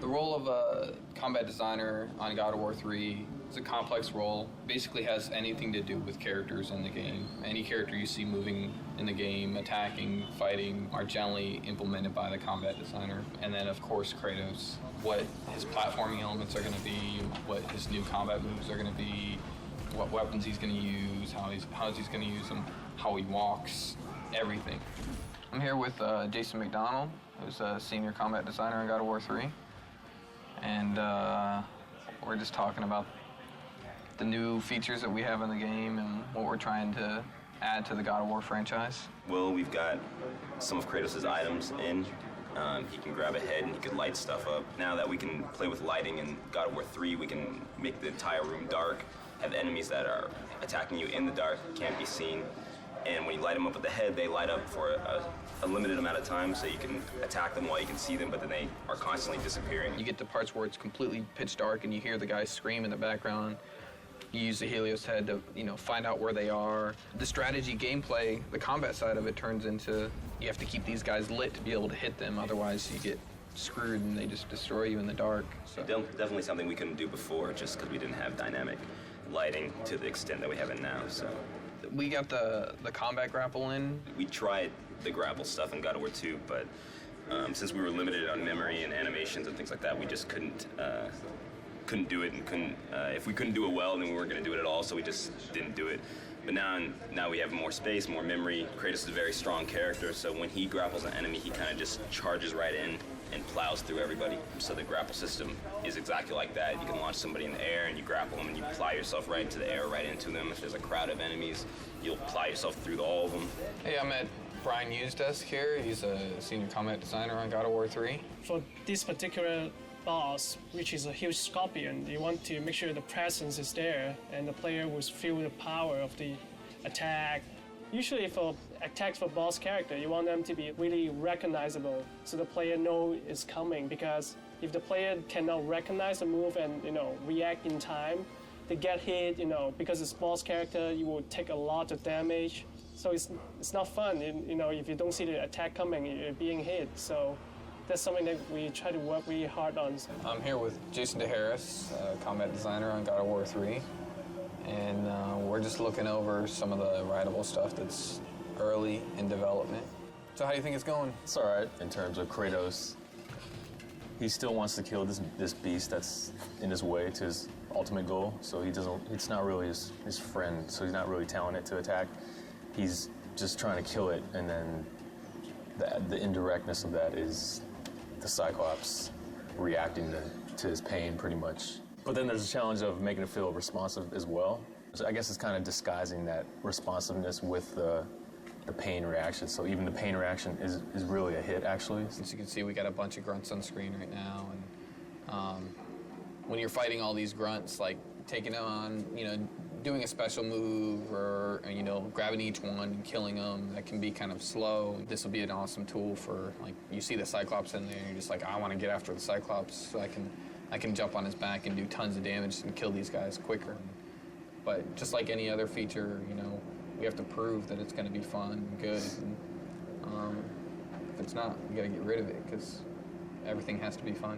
The role of a combat designer on God of War 3 is a complex role. Basically has anything to do with characters in the game. Any character you see moving in the game, attacking, fighting, are generally implemented by the combat designer. And then, of course, Kratos. What his platforming elements are going to be, what his new combat moves are going to be, what weapons he's going to use, how he's going to use them, how he walks, everything. I'm here with Jason McDonald, who's a senior combat designer on God of War 3. And we're just talking about the new features that we have in the game and what we're trying to add to the God of War franchise. Well, we've got some of Kratos' items in. He can grab a head and he can light stuff up. Now that we can play with lighting in God of War 3, we can make the entire room dark, have enemies that are attacking you in the dark, can't be seen. And when you light them up with the head, they light up for a limited amount of time, so you can attack them while you can see them, but then they are constantly disappearing. You get to parts where it's completely pitch dark and you hear the guys scream in the background. You use the Helios head to, find out where they are. The strategy gameplay, the combat side of it turns into you have to keep these guys lit to be able to hit them, otherwise you get screwed and they just destroy you in the dark. So. Definitely something we couldn't do before just because we didn't have dynamic lighting to the extent that we have it now, so. We got the combat grapple in. We tried the grapple stuff in God of War 2, but since we were limited on memory and animations and things like that, we just couldn't do it, and if we couldn't do it well, then we weren't going to do it at all, so we just didn't do it. But now we have more space, more memory. Kratos is a very strong character, so when he grapples an enemy, he kind of just charges right in and plows through everybody. So the grapple system is exactly like that. You can launch somebody in the air and you grapple them and you ply yourself right into the air, right into them. If there's a crowd of enemies, you'll ply yourself through all of them. Hey, I'm at Brian Yu's desk here. He's a senior combat designer on God of War 3. For this particular boss, which is a huge scorpion, you want to make sure the presence is there and the player will feel the power of the attack. Usually for attacks for boss character, you want them to be really recognizable so the player know it's coming, because if the player cannot recognize the move and react in time, they get hit, because it's boss character, you will take a lot of damage. So it's not fun, if you don't see the attack coming, you're being hit. So that's something that we try to work really hard on. I'm here with Jason DeHarris, combat designer on God of War 3. And we're just looking over some of the rideable stuff that's early in development. So how do you think it's going? It's all right in terms of Kratos. He still wants to kill this beast that's in his way to his ultimate goal. So it's not really his friend, so he's not really telling it to attack. He's just trying to kill it, and then the indirectness of that is the Cyclops reacting to his pain pretty much. But then there's a challenge of making it feel responsive as well. So I guess it's kind of disguising that responsiveness with the pain reaction. So even the pain reaction is really a hit, actually. As you can see, we got a bunch of grunts on screen right now. And when you're fighting all these grunts, like taking them on, doing a special move or, grabbing each one and killing them, that can be kind of slow. This will be an awesome tool for, you see the Cyclops in there, and you're just like, I want to get after the Cyclops so I can jump on his back and do tons of damage and kill these guys quicker. But just like any other feature, we have to prove that it's going to be fun and good. And, if it's not, we got to get rid of it because everything has to be fun.